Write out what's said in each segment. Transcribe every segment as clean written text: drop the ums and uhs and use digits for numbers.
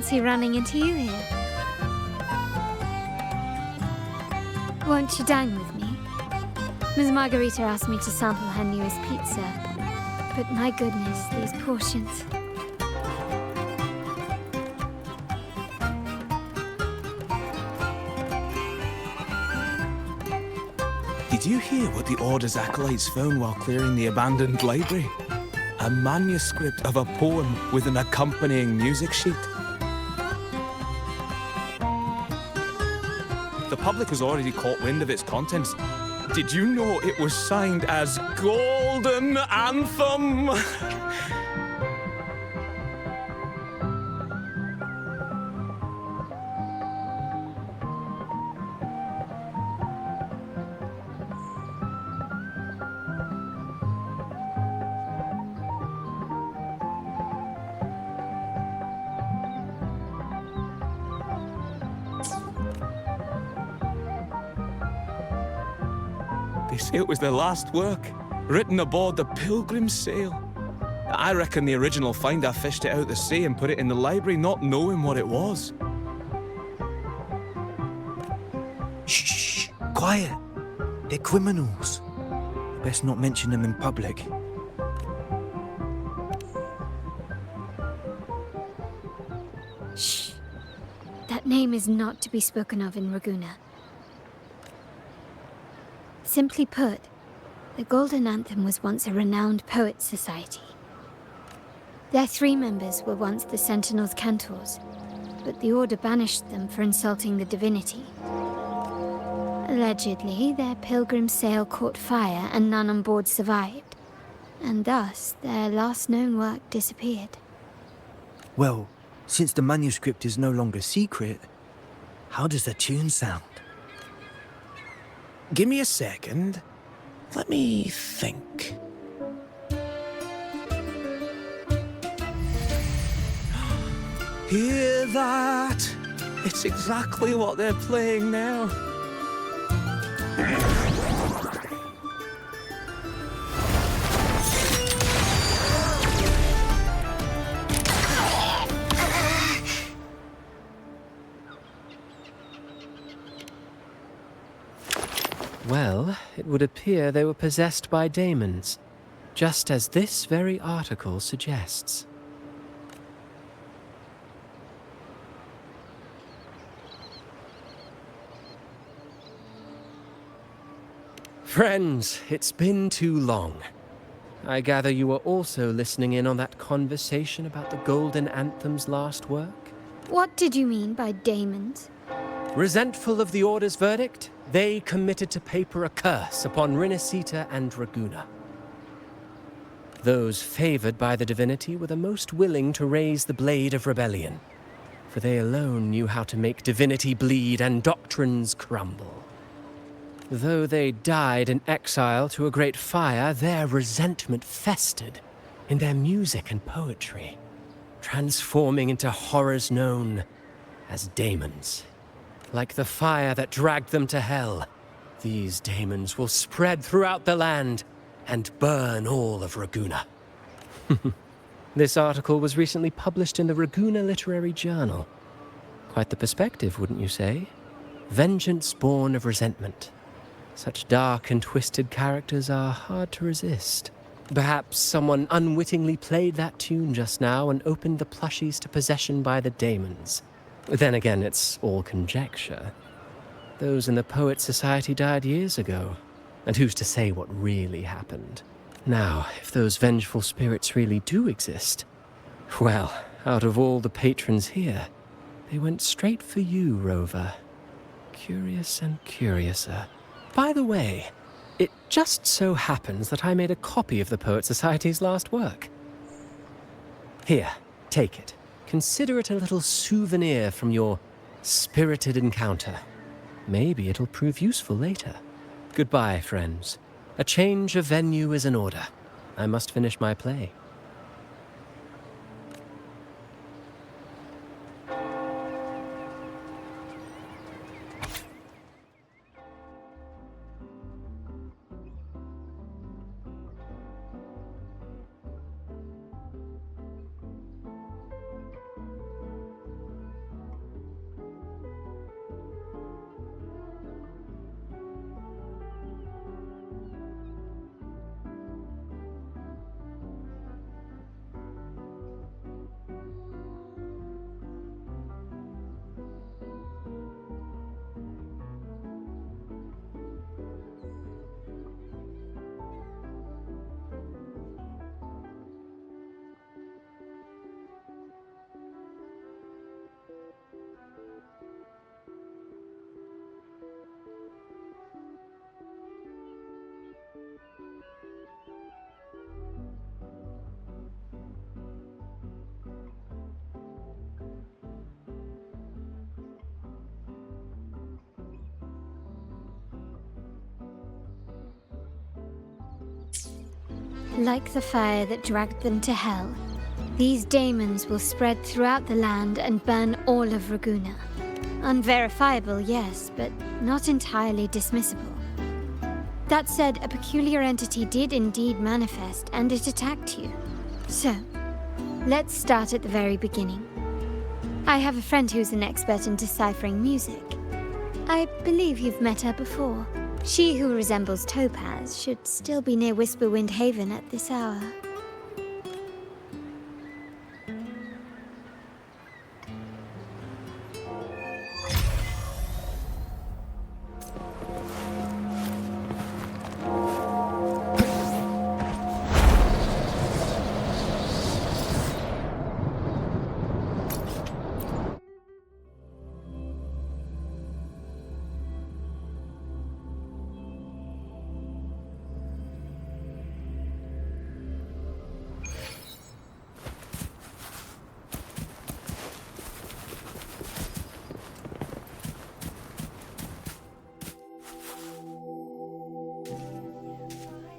fancy running into you here. Won't you dine with me? Ms. Margarita asked me to sample her newest pizza, but my goodness, these portions. Did you hear what the Order's acolytes found while clearing the abandoned library? A manuscript of a poem with an accompanying music sheet. The public has already caught wind of its contents. Did you know it was signed as Golden Anthem? They say it was their last work, written aboard the Pilgrim's Sail. I reckon the original finder fished it out the sea and put it in the library, not knowing what it was. Shh! Quiet! They're criminals. Best not mention them in public. Shh. That name is not to be spoken of in Ragusa. Simply put, the Golden Anthem was once a renowned poets' society. Their 3 members were once the Sentinel's cantors, but the Order banished them for insulting the divinity. Allegedly, their pilgrim sail caught fire and none on board survived, and thus their last known work disappeared. Well, since the manuscript is no longer secret, how does the tune sound? Give me a second. Let me think. Hear that? It's exactly what they're playing now. Well, it would appear they were possessed by daemons, just as this very article suggests. Friends, it's been too long. I gather you were also listening in on that conversation about the Golden Anthem's last work? What did you mean by daemons? Resentful of the Order's verdict, they committed to paper a curse upon Rinascita and Ragusa. Those favored by the divinity were the most willing to raise the blade of rebellion, for they alone knew how to make divinity bleed and doctrines crumble. Though they died in exile to a great fire, their resentment festered in their music and poetry, transforming into horrors known as daemons. Like the fire that dragged them to hell, these daemons will spread throughout the land and burn all of Ragusa. This article was recently published in the Ragusa Literary Journal. Quite the perspective, wouldn't you say? Vengeance born of resentment. Such dark and twisted characters are hard to resist. Perhaps someone unwittingly played that tune just now and opened the plushies to possession by the daemons. Then again, it's all conjecture. Those in the Poets' Society died years ago, and who's to say what really happened? Now, if those vengeful spirits really do exist, well, out of all the patrons here, they went straight for you, Rover. Curious and curiouser. By the way, it just so happens that I made a copy of the Poets' Society's last work. Here, take it. Consider it a little souvenir from your spirited encounter. Maybe it'll prove useful later. Goodbye, friends. A change of venue is in order. I must finish my play. Like the fire that dragged them to hell, these daemons will spread throughout the land and burn all of Raguna. Unverifiable, yes, but not entirely dismissible. That said, a peculiar entity did indeed manifest, and it attacked you. So, let's start at the very beginning. I have a friend who's an expert in deciphering music. I believe you've met her before. She who resembles Topaz should still be near Whisperwind Haven at this hour.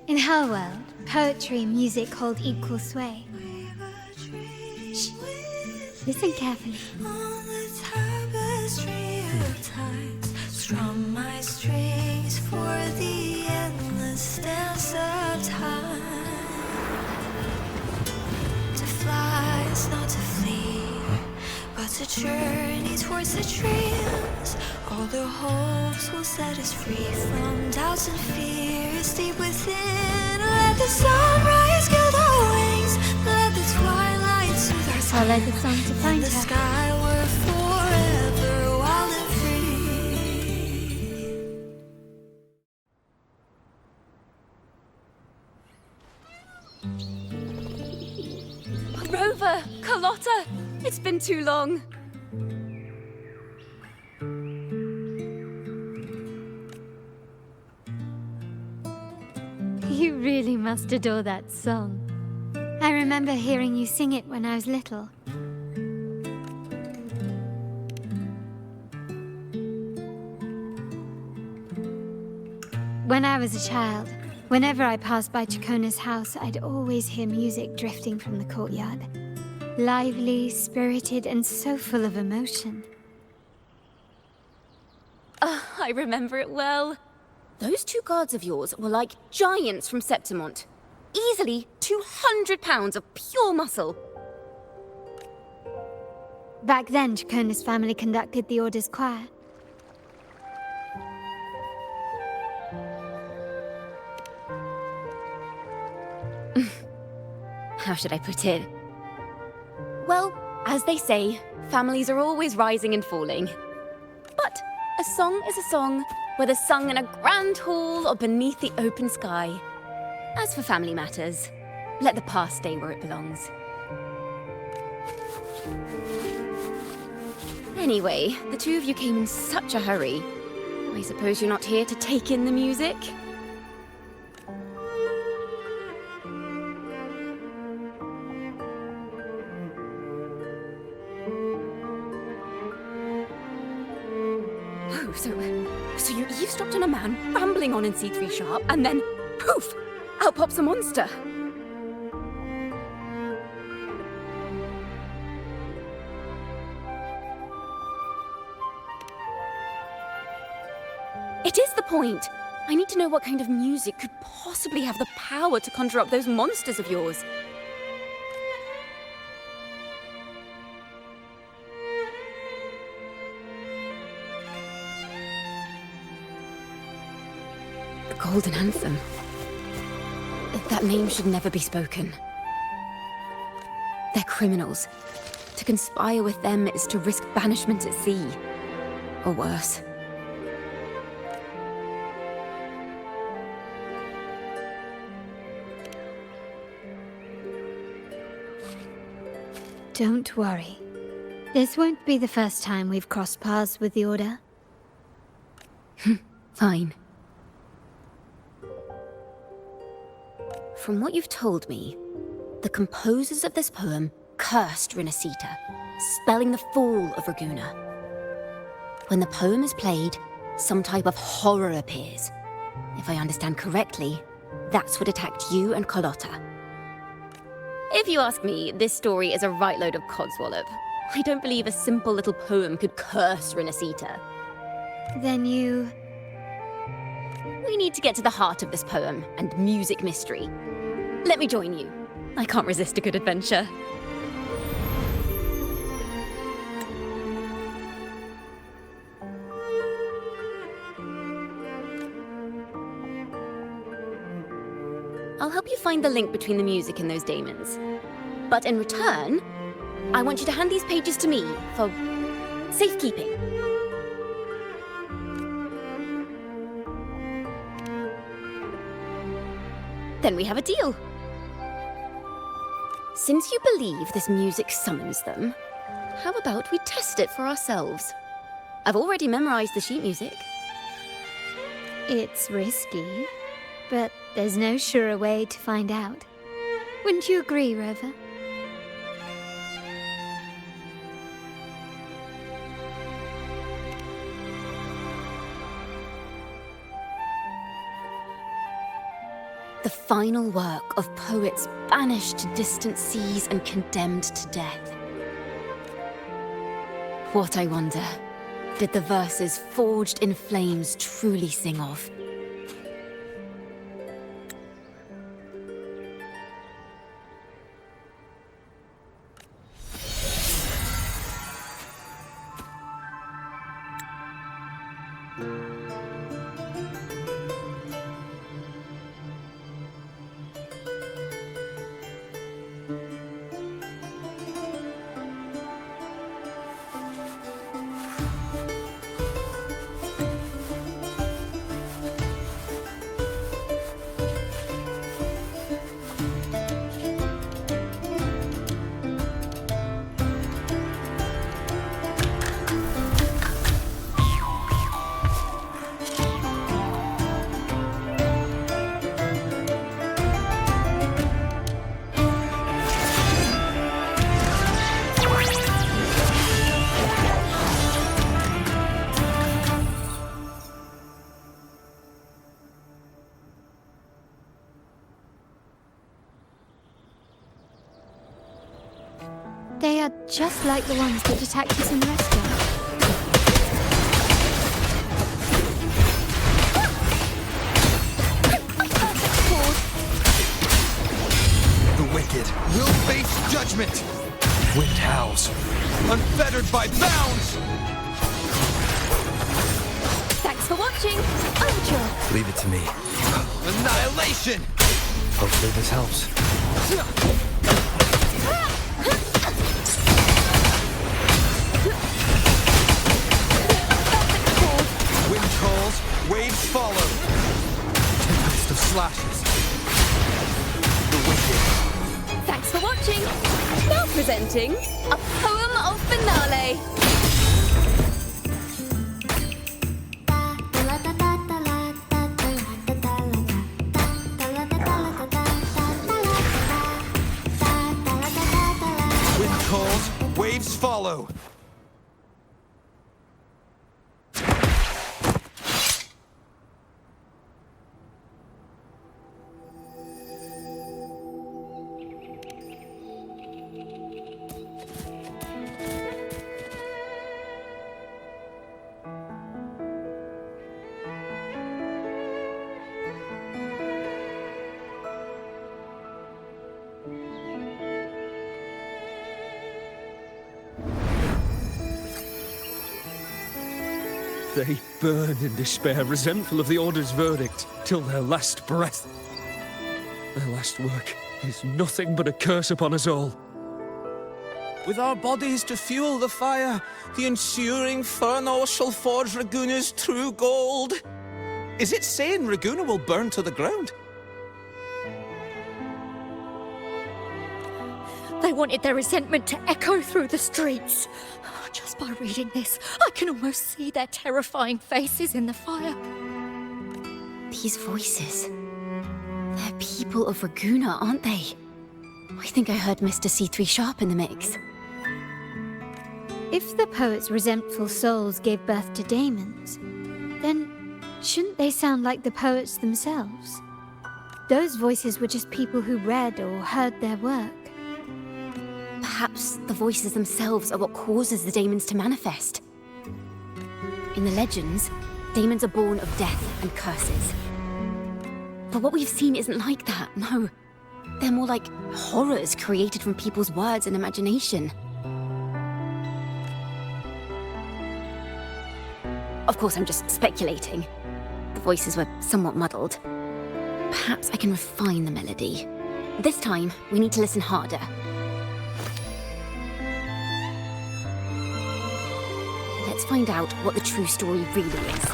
In her world, poetry and music hold equal sway. Shh. Listen carefully. On the tapestry of times, strum my strings for the endless dance of time. To fly is not to flee, but to journey towards the dreams. All the hopes will set us free from doubts and fears deep within. Let the sunrise gild our wings, let the twilight soothe our Follow the song to find the her. sky were forever wild and free. Rover! Carlotta! It's been too long. You really must adore that song. I remember hearing you sing it when I was little. When I was a child, whenever I passed by Ciaccona's house, I'd always hear music drifting from the courtyard. Lively, spirited, and so full of emotion. I remember it well. Those two guards of yours were like giants from Septimont. Easily 200 pounds of pure muscle. Back then, Ciaccona's family conducted the Order's choir. How should I put it? Well, as they say, families are always rising and falling. But a song is a song, whether sung in a grand hall or beneath the open sky. As for family matters, let the past stay where it belongs. Anyway, the two of you came in such a hurry. I suppose you're not here to take in the music? Oh, so you eavesdropped on a man rambling on in C3 Sharp, and then, poof, out pops a monster. It is the point. I need to know what kind of music could possibly have the power to conjure up those monsters of yours. The Golden Anthem. That name should never be spoken. They're criminals. To conspire with them is to risk banishment at sea. Or worse. Don't worry. This won't be the first time we've crossed paths with the Order. Fine. From what you've told me, the composers of this poem cursed Rinascita, spelling the fall of Raguna. When the poem is played, some type of horror appears. If I understand correctly, that's what attacked you and Carlotta. If you ask me, this story is a right load of codswallop. I don't believe a simple little poem could curse Renacita. Then you... We need to get to the heart of this poem and music mystery. Let me join you. I can't resist a good adventure. I'll help you find the link between the music and those daemons. But in return, I want you to hand these pages to me for safekeeping. Then we have a deal. Since you believe this music summons them, how about we test it for ourselves? I've already memorized the sheet music. It's risky, but there's no surer way to find out. Wouldn't you agree, Rover? The final work of poets banished to distant seas and condemned to death. What, I wonder, did the verses forged in flames truly sing of? They are just like the ones that attacked us in the restaurant. The wicked will face judgment. Wind howls, unfettered by bounds. Thanks for watching. Overture. Leave it to me. Annihilation. Hopefully this helps. Wind calls, waves follow. Tempest of slashes. The wicked. Thanks for watching. Now presenting a poem of finale. Wind calls, waves follow. They burn in despair, resentful of the Order's verdict, till their last breath. Their last work is nothing but a curse upon us all. With our bodies to fuel the fire, the ensuing furnace shall forge Raguna's true gold. Is it saying Raguna will burn to the ground? They wanted their resentment to echo through the streets. Just by reading this, I can almost see their terrifying faces in the fire. These voices. They're people of Raguna, aren't they? I think I heard Mr. C3 Sharp in the mix. If the poet's resentful souls gave birth to daemons, then shouldn't they sound like the poets themselves? Those voices were just people who read or heard their work. Perhaps the voices themselves are what causes the daemons to manifest. In the legends, daemons are born of death and curses. But what we've seen isn't like that, no. They're more like horrors created from people's words and imagination. Of course, I'm just speculating. The voices were somewhat muddled. Perhaps I can refine the melody. This time, we need to listen harder. Let's find out what the true story really is.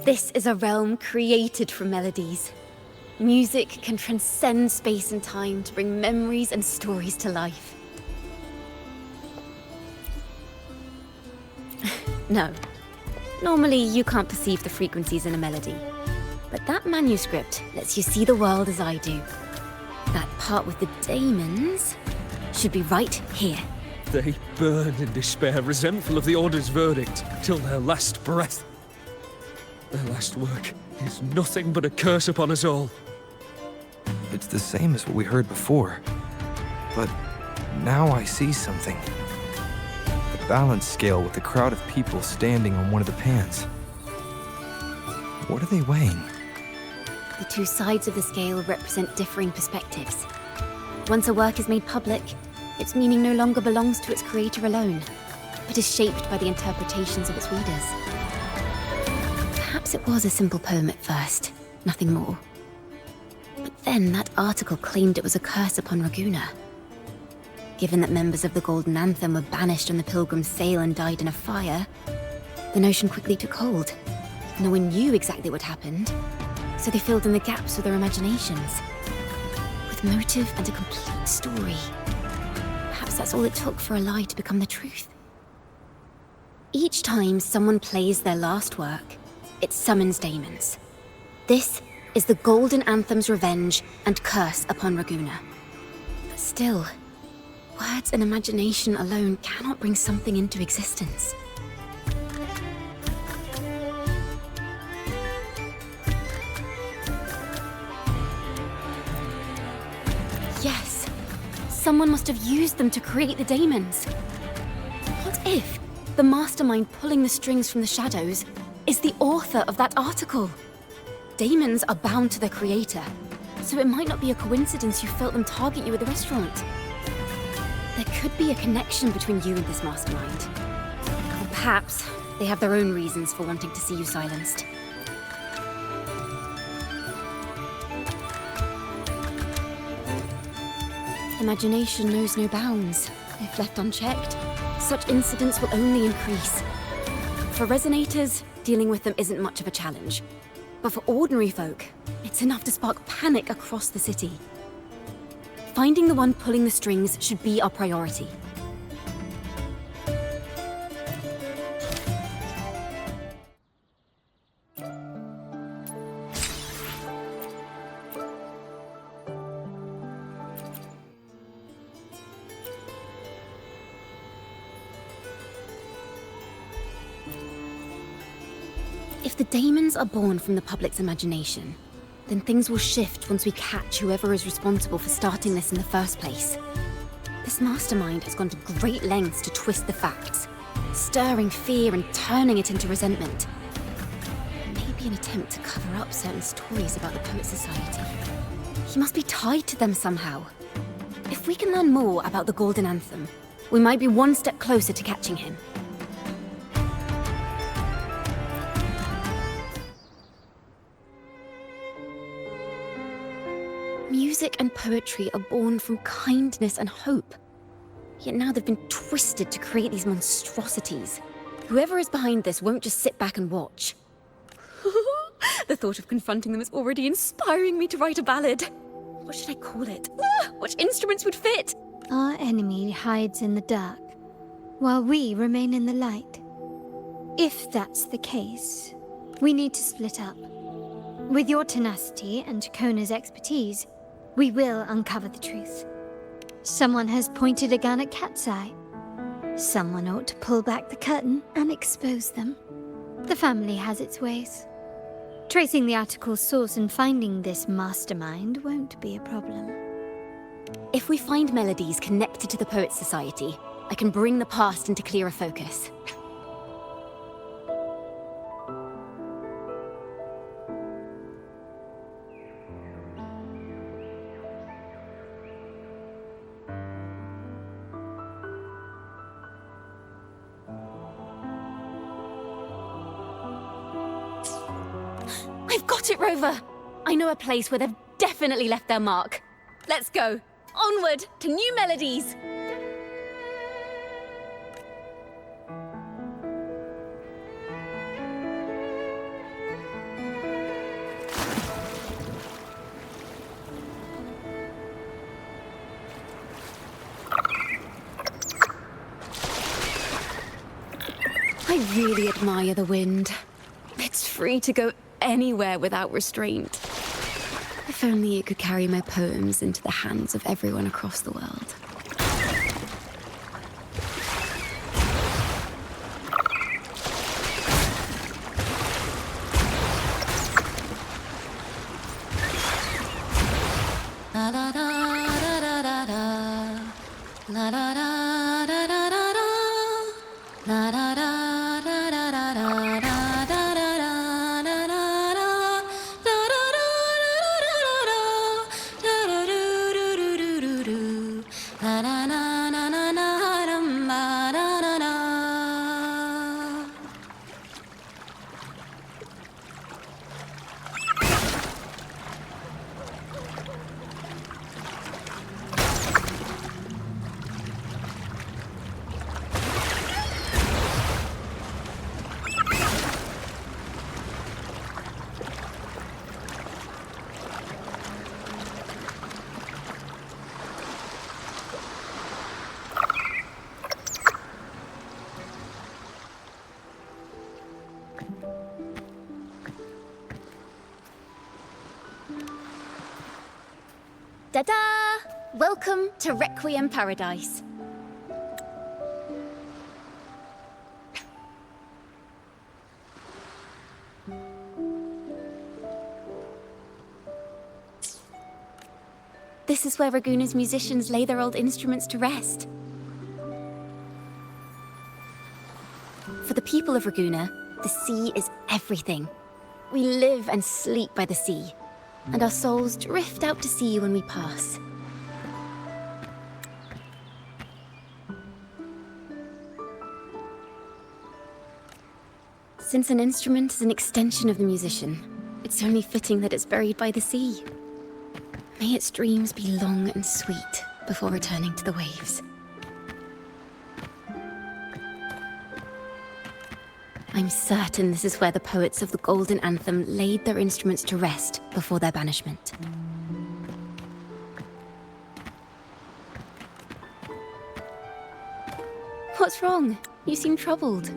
This is a realm created from melodies. Music can transcend space and time to bring memories and stories to life. No. Normally, you can't perceive the frequencies in a melody. But that manuscript lets you see the world as I do. That part with the daemons should be right here. They burn in despair, resentful of the Order's verdict, till their last breath. Their last work is nothing but a curse upon us all. It's the same as what we heard before. But now I see something. The balance scale with a crowd of people standing on one of the pans. What are they weighing? The two sides of the scale represent differing perspectives. Once a work is made public, its meaning no longer belongs to its creator alone, but is shaped by the interpretations of its readers. Perhaps it was a simple poem at first, nothing more. But then that article claimed it was a curse upon Raguna. Given that members of the Golden Anthem were banished on the Pilgrim's Sail and died in a fire, the notion quickly took hold. No one knew exactly what happened, so they filled in the gaps with their imaginations. With motive and a complete story. Perhaps that's all it took for a lie to become the truth. Each time someone plays their last work, it summons daemons. This is the Golden Anthem's revenge and curse upon Raguna. But still, words and imagination alone cannot bring something into existence. Yes, someone must have used them to create the daemons. What if the mastermind pulling the strings from the shadows is the author of that article? Daemons are bound to their creator, so it might not be a coincidence you felt them target you at the restaurant. There could be a connection between you and this mastermind. Or perhaps they have their own reasons for wanting to see you silenced. Imagination knows no bounds. If left unchecked, such incidents will only increase. For resonators, dealing with them isn't much of a challenge. But for ordinary folk, it's enough to spark panic across the city. Finding the one pulling the strings should be our priority. If the daemons are born from the public's imagination, then things will shift once we catch whoever is responsible for starting this in the first place. This mastermind has gone to great lengths to twist the facts, stirring fear and turning it into resentment. Maybe an attempt to cover up certain stories about the Poet Society. He must be tied to them somehow. If we can learn more about the Golden Anthem, we might be one step closer to catching him. Music and poetry are born from kindness and hope. Yet now they've been twisted to create these monstrosities. Whoever is behind this won't just sit back and watch. The thought of confronting them is already inspiring me to write a ballad. What should I call it? Which instruments would fit? Our enemy hides in the dark, while we remain in the light. If that's the case, we need to split up. With your tenacity and Ciaccona's expertise, we will uncover the truth. Someone has pointed a gun at Cat's Eye. Someone ought to pull back the curtain and expose them. The family has its ways. Tracing the article's source and finding this mastermind won't be a problem. If we find melodies connected to the Poets Society, I can bring the past into clearer focus. I've got it, Rover! I know a place where they've definitely left their mark. Let's go! Onward to new melodies! I really admire the wind. It's free to go anywhere without restraint. If only it could carry my poems into the hands of everyone across the world. La da da da da da da. La da da da da da da. La da da da da da da da. Ta-da! Welcome to Requiem Paradise. This is where Raguna's musicians lay their old instruments to rest. For the people of Raguna, the sea is everything. We live and sleep by the sea, and our souls drift out to sea when we pass. Since an instrument is an extension of the musician, it's only fitting that it's buried by the sea. May its dreams be long and sweet before returning to the waves. I'm certain this is where the poets of the Golden Anthem laid their instruments to rest before their banishment. What's wrong? You seem troubled.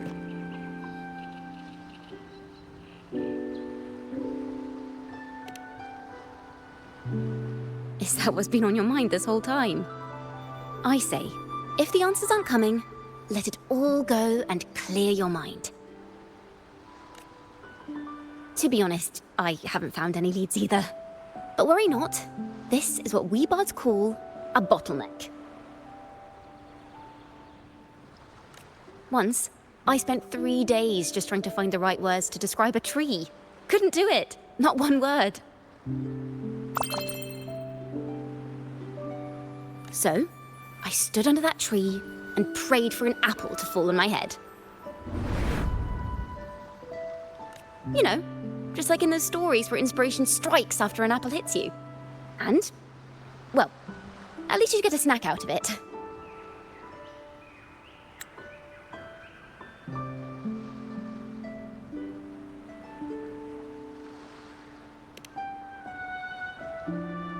Is that what's been on your mind this whole time? I say, if the answers aren't coming, let it all go and clear your mind. To be honest, I haven't found any leads either. But worry not, this is what we bards call a bottleneck. Once, I spent 3 days just trying to find the right words to describe a tree. Couldn't do it, not one word. So, I stood under that tree and prayed for an apple to fall on my head. You know, just like in those stories where inspiration strikes after an apple hits you. And, well, at least you get a snack out of it.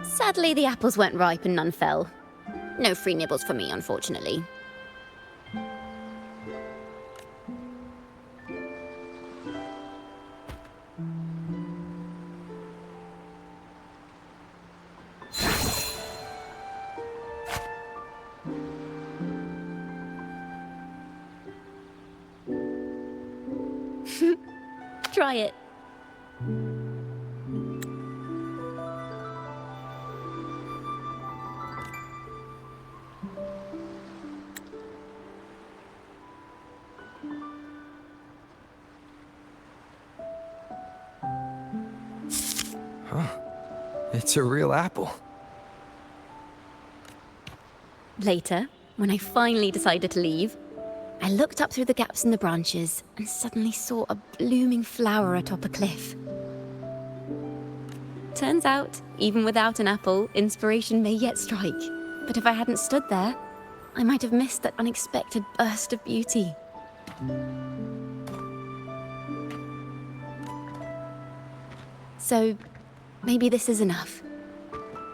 Sadly, the apples weren't ripe and none fell. No free nibbles for me, unfortunately. try it. It's a real apple. Later, when I finally decided to leave, I looked up through the gaps in the branches and suddenly saw a blooming flower atop a cliff. Turns out, even without an apple, inspiration may yet strike. But if I hadn't stood there, I might have missed that unexpected burst of beauty. So, maybe this is enough.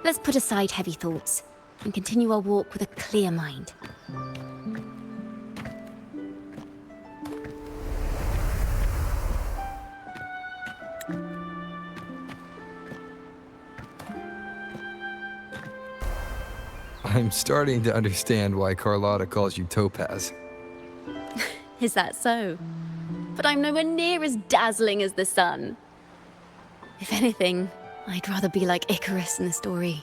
Let's put aside heavy thoughts and continue our walk with a clear mind. I'm starting to understand why Carlotta calls you Topaz. Is that so? But I'm nowhere near as dazzling as the sun. If anything, I'd rather be like Icarus in the story.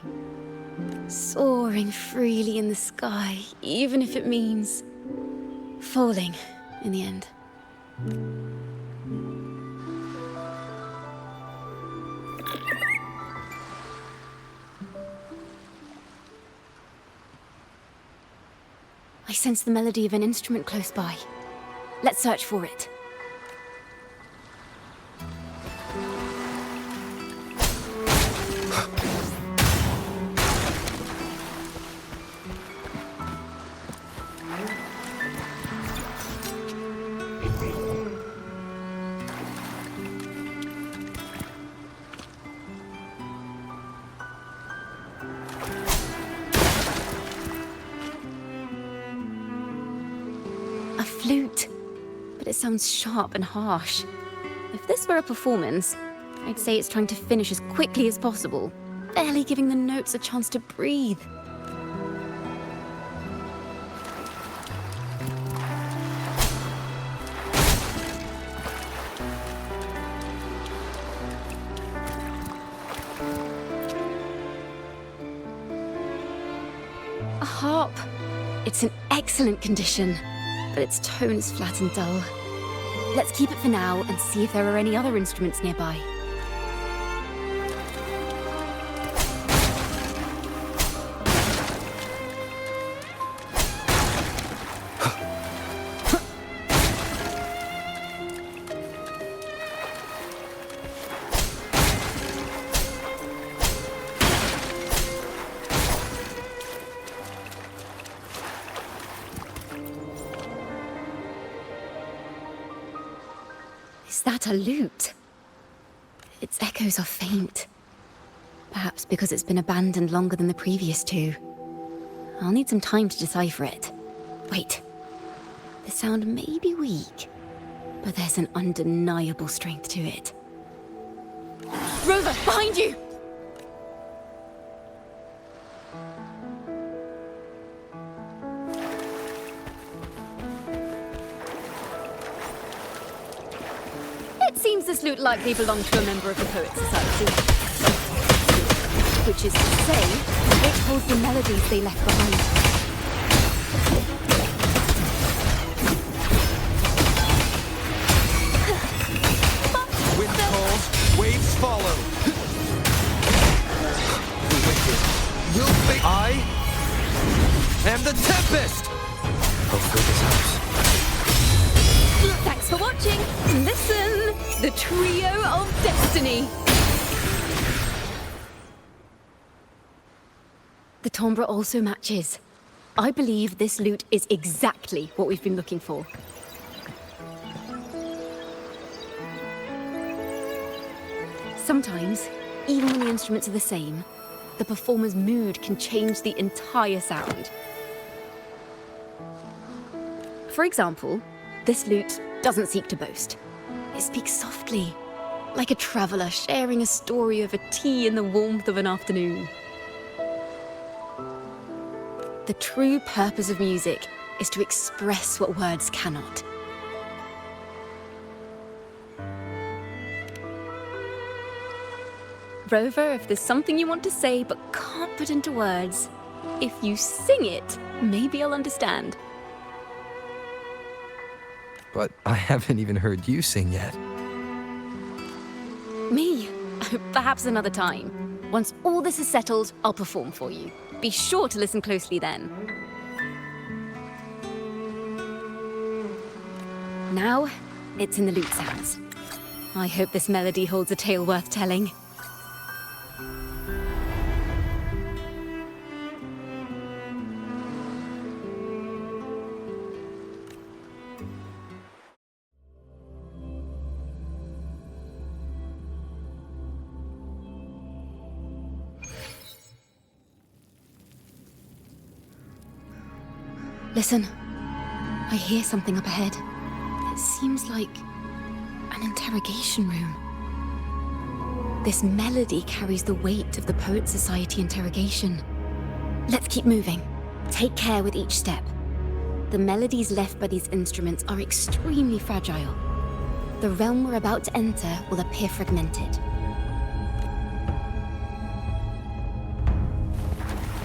Soaring freely in the sky, even if it means falling in the end. I sense the melody of an instrument close by. Let's search for it. A flute, but it sounds sharp and harsh. If this were a performance, I'd say it's trying to finish as quickly as possible, barely giving the notes a chance to breathe. A harp. It's in excellent condition, but its tone is flat and dull. Let's keep it for now and see if there are any other instruments nearby. Is that a lute? Its echoes are faint. Perhaps because it's been abandoned longer than the previous two. I'll need some time to decipher it. Wait. The sound may be weak, but there's an undeniable strength to it. Rover, behind you! It seems this lute likely belonged to a member of the Poet Society. Which is to say, it holds the melodies they left behind. Wind calls, waves follow. The wicked will fade. I am the Tempest! Hopefully this helps. Thanks for watching. Listen, the Trio of Destiny. The timbre also matches. I believe this lute is exactly what we've been looking for. Sometimes, even when the instruments are the same, the performer's mood can change the entire sound. For example, this lute doesn't seek to boast. It speaks softly, like a traveller sharing a story over tea in the warmth of an afternoon. The true purpose of music is to express what words cannot. Rover, if there's something you want to say but can't put into words, if you sing it, maybe I'll understand. But I haven't even heard you sing yet. Me? Perhaps another time. Once all this is settled, I'll perform for you. Be sure to listen closely then. Now, it's in the lute sounds. I hope this melody holds a tale worth telling. Listen, I hear something up ahead. It seems like an interrogation room. This melody carries the weight of the Poet Society interrogation. Let's keep moving. Take care with each step. The melodies left by these instruments are extremely fragile. The realm we're about to enter will appear fragmented.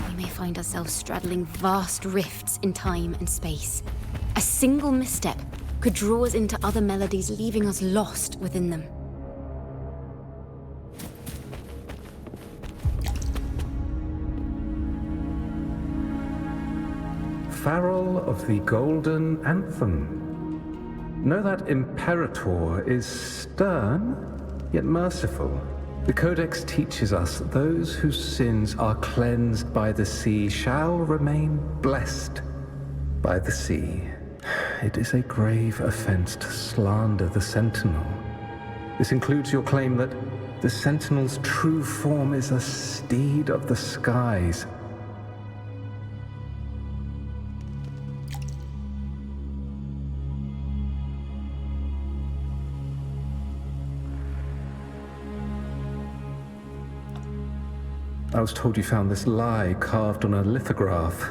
We may find ourselves straddling vast rifts in time and space. A single misstep could draw us into other melodies, leaving us lost within them. Farrell of the Golden Anthem. Know that Imperator is stern, yet merciful. The Codex teaches us that those whose sins are cleansed by the sea shall remain blessed by the sea. It is a grave offense to slander the Sentinel. This includes your claim that the Sentinel's true form is a steed of the skies. I was told you found this lie carved on a lithograph.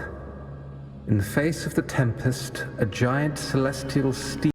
In the face of the tempest, a giant celestial steed